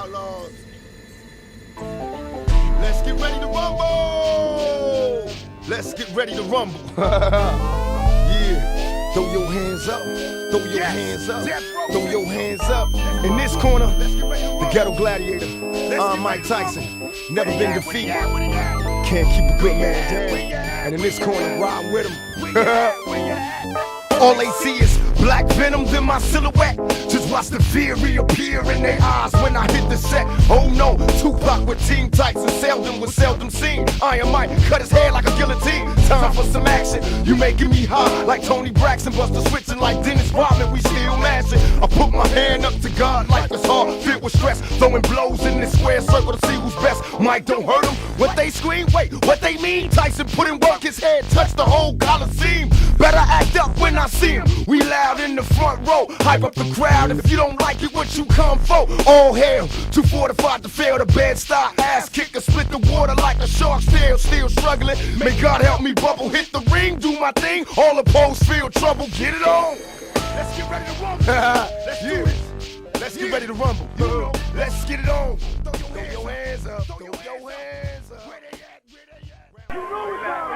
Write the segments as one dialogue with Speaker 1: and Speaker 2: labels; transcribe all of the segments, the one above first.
Speaker 1: Outlaws. Let's get ready to rumble. Let's get ready to rumble. Yeah. Throw your hands up. Throw your hands up. Throw your hands up. In this corner, the Ghetto Gladiator. I'm Mike Tyson. Never been defeated. Can't keep a good man down. And in this corner, ride with him. All they see is black venom in my silhouette. Just watch the fear reappear in their eyes when I hit the set. Oh no, Tupac with team tights and seldom was seldom seen. Iron Mike cut his hair like a guillotine. Time for some action. You making me hot like Tony Braxton, Buster switching like Dennis Rodman. We still mashing. I put my hand up to God like it's hard, filled with stress. Throwing blows in this square circle to see who's best. Mike don't hurt them. What they scream? Wait, what they mean? Tyson put in work. His head touched the whole Coliseum. Better act up when I see him. We loud in the front row, hype up the crowd. If you don't like it, what you come for? All hail, too fortified to fail. The Bed-Stuy ass kicker, split the water like a shark's tail. Still struggling, may God help me bubble. Hit the ring, do my thing. All opposed feel trouble, get it on. Let's get ready to rumble. Let's do it. Let's get ready to rumble. Let's get it on. Throw your hands up. Throw your hands up. Where they at? Where they at? You know it's down.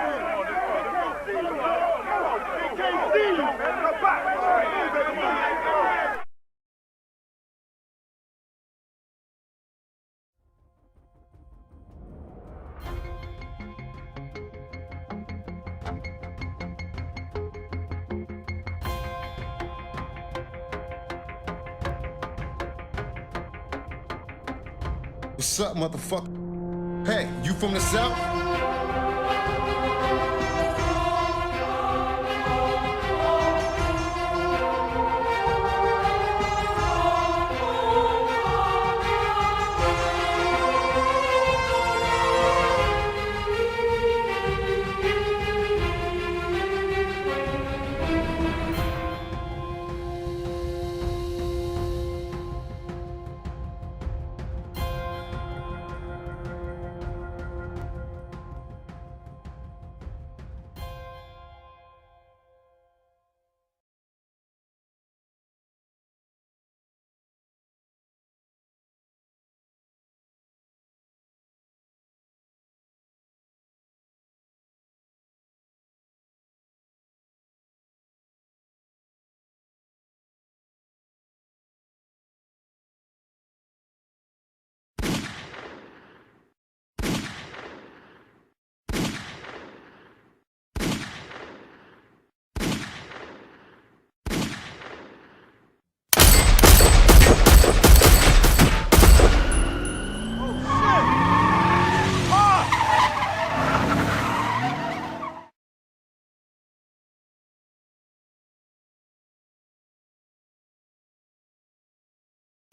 Speaker 1: What's up, motherfucker? Hey, you from the South?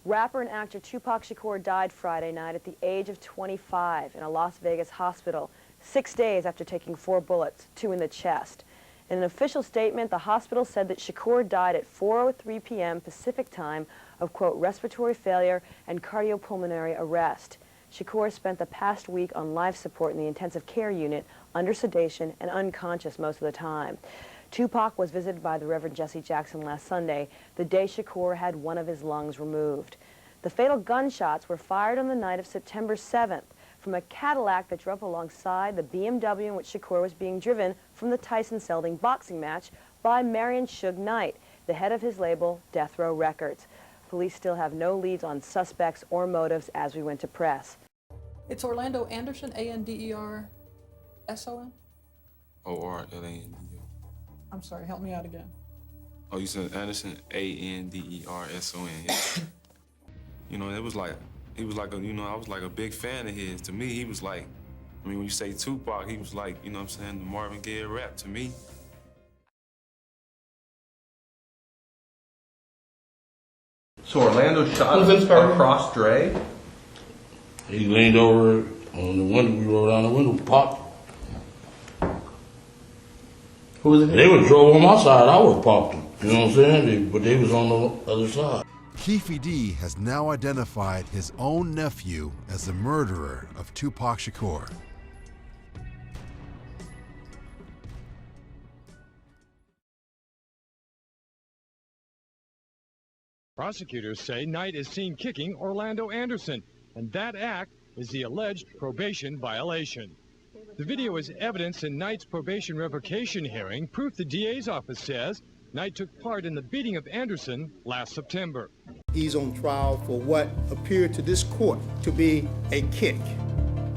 Speaker 2: Rapper and actor Tupac Shakur died Friday night at the age of 25 in a Las Vegas hospital, 6 days after taking 4 bullets, 2 in the chest. In an official statement, the hospital said that Shakur died at 4:03 p.m. Pacific time of, quote, respiratory failure and cardiopulmonary arrest. Shakur spent the past week on life support in the intensive care unit, under sedation and unconscious most of the time. Tupac was visited by the Reverend Jesse Jackson last Sunday, the day Shakur had one of his lungs removed. The fatal gunshots were fired on the night of September 7th from a Cadillac that drove alongside the BMW in which Shakur was being driven from the Tyson-Selding boxing match by Marion Suge Knight, the head of his label, Death Row Records. Police still have no leads on suspects or motives as we went to press.
Speaker 3: It's Orlando Anderson, A-N-D-E-R-S-O-N?
Speaker 4: O-R-L-A-N-D-O.
Speaker 3: I'm sorry, help me out again.
Speaker 4: Oh, you said Anderson, A-N-D-E-R-S-O-N. Yeah. You know, he was like I was like a big fan of his. To me, he was like, I mean, when you say Tupac, he was like, you know what I'm saying, the Marvin Gaye rap to me.
Speaker 5: So Orlando shot across Dre?
Speaker 6: He leaned over on the window, we rolled down the window, popped.
Speaker 5: Who was it?
Speaker 6: They would drove on my side, I would have popped them. You know what I'm saying? But they was on the other side.
Speaker 7: Keefe D has now identified his own nephew as the murderer of Tupac Shakur.
Speaker 8: Prosecutors say Knight is seen kicking Orlando Anderson, and that act is the alleged probation violation. The video is evidence in Knight's probation revocation hearing, proof the DA's office says Knight took part in the beating of Anderson last September.
Speaker 9: He's on trial for what appeared to this court to be a kick.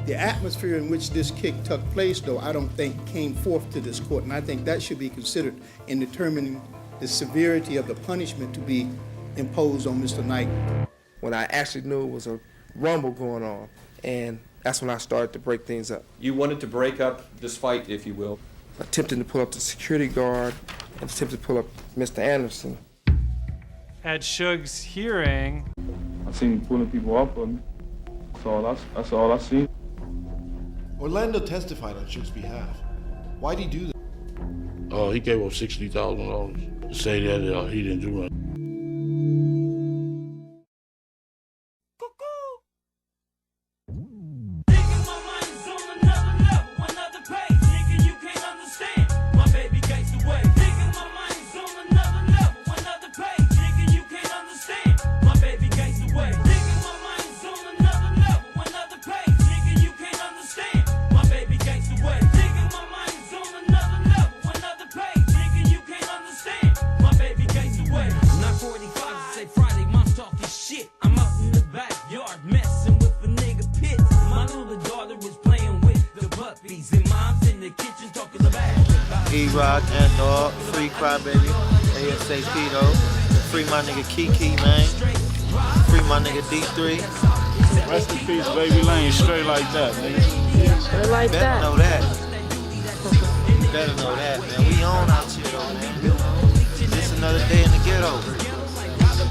Speaker 9: The atmosphere in which this kick took place, though, I don't think came forth to this court, and I think that should be considered in determining the severity of the punishment to be imposed on Mr. Knight.
Speaker 10: When I actually knew it was a rumble going on, and that's when I started to break things up.
Speaker 5: You wanted to break up this fight, if you will.
Speaker 10: Attempting to pull up the security guard and attempted to pull up Mr. Anderson.
Speaker 11: At Suge's hearing,
Speaker 4: I seen him pulling people up on me. That's all I seen.
Speaker 12: Orlando testified on Suge's behalf. Why'd he do that?
Speaker 6: He gave up $60,000 to say that he didn't do nothing.
Speaker 13: E-Rock, N-Dog, Free Crybaby, ASAP though. Free my nigga Kiki, man. Free my nigga D3.
Speaker 14: Rest in peace, Baby Lane, straight like that, man.
Speaker 13: Straight like that. Better know that. You better know that, man. We on out here though, man. Just another day in the ghetto.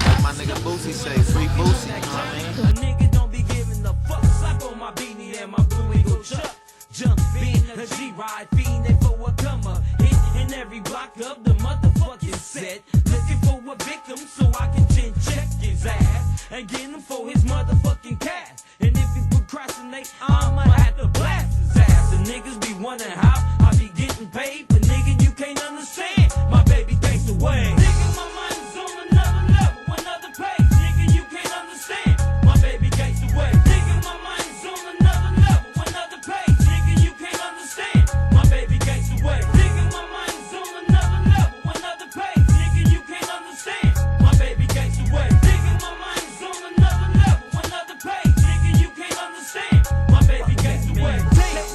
Speaker 13: Like my nigga Boosie say, free Boosie, you know what I mean? A nigga don't be giving a fuck. Slap on my beanie and my blue eagle chuck. Jump in, a G-Ride, fiending for a comer. Hit in every block of the motherfucking set. Looking for a victim so I can chin check his ass and get him for his motherfucking cash. And if he procrastinate, I'ma have to blast his ass. And niggas be wondering how I be getting paid, but nigga, you can't understand. My baby takes away. Nigga, my mind's on another level, another page. Nigga, you can't understand. My baby takes away. Nigga, my mind's on another level, another page. Nigga, you can't understand. My baby takes away. Nigga, my mind's on another level, another page. Nigga, you can't understand. My baby takes away. Nigga, my mind's on another level, another page. Nigga, you can't understand. My baby takes away.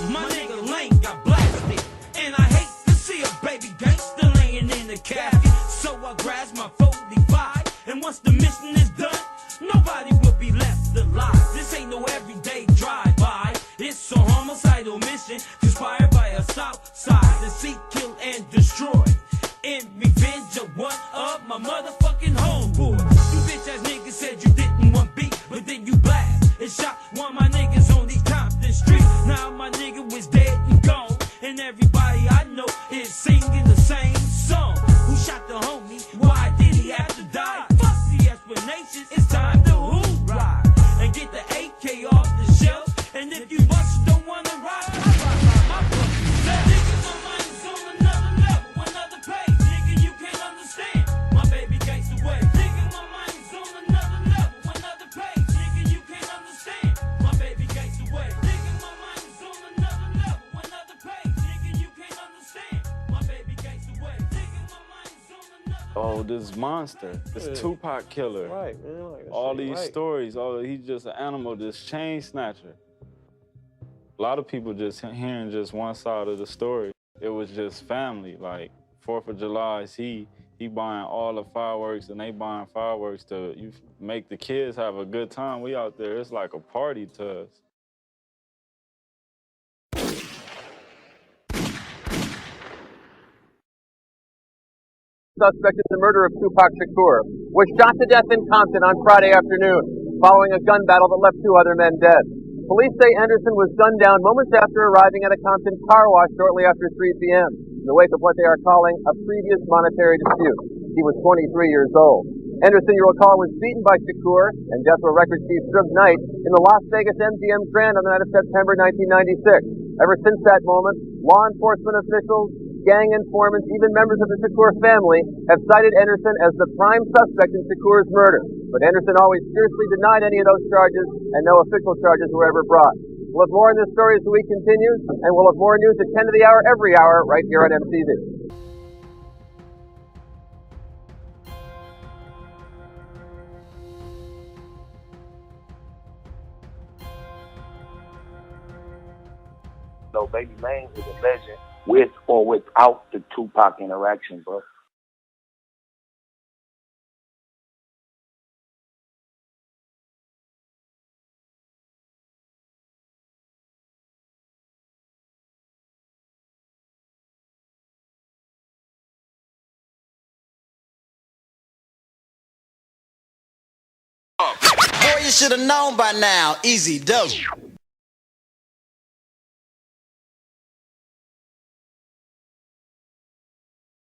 Speaker 13: My nigga Lane got blasted, and I hate to see a baby gangster laying in the casket. So I grabs my 45, and once the mission is done, nobody will be left alive. This ain't no everyday drive-by. It's a homicidal mission conspired by a south side to seek, kill, and destroy. In revenge of one of my motherfucking homeboys. You bitch ass niggas said you didn't want beat, but then you blast and shot one of my niggas on these Compton streets. Now my nigga was dead and gone, and everybody I know is singing the same song. Who shot the homie? Why did he have to die? Fuck the explanations, it's time to hoorah and get the AK off the shelf. And if you bust don't wanna ride, I ride my fucking self. Nigga, my mind's on another level, another page. Nigga, you can't understand. My baby takes away. Nigga, my mind's on another level, another page. Nigga, you can't understand. My baby takes away. Nigga, my mind's on another level, another page. Nigga, you can't understand. My baby takes away. Nigga, my mind's on another.
Speaker 14: Oh, this monster, this Tupac killer.
Speaker 10: Right, man. Like
Speaker 14: all these stories, he's just an animal, this chain snatcher. A lot of people just hearing just one side of the story. It was just family, like 4th of July, he buying all the fireworks and they buying fireworks to make the kids have a good time. We out there, it's like a party to us.
Speaker 15: Suspect in the murder of Tupac Shakur was shot to death in Compton on Friday afternoon following a gun battle that left 2 other men dead. Police say Anderson was gunned down moments after arriving at a Compton car wash shortly after 3 p.m. in the wake of what they are calling a previous monetary dispute. He was 23 years old. Anderson, you recall, was beaten by Shakur and Death Row Records chief Suge Knight in the Las Vegas MGM Grand on the night of September 1996. Ever since that moment, law enforcement officials, gang informants, even members of the Shakur family have cited Anderson as the prime suspect in Shakur's murder. But Anderson always fiercely denied any of those charges, and no official charges were ever brought. We'll have more on this story as the week continues, and we'll have more news at 10 to the hour every hour right here on MTV.
Speaker 16: So Baby Lane is a legend with or without the Tupac interaction, bro.
Speaker 13: Boy, you should have known by now. Easy dope.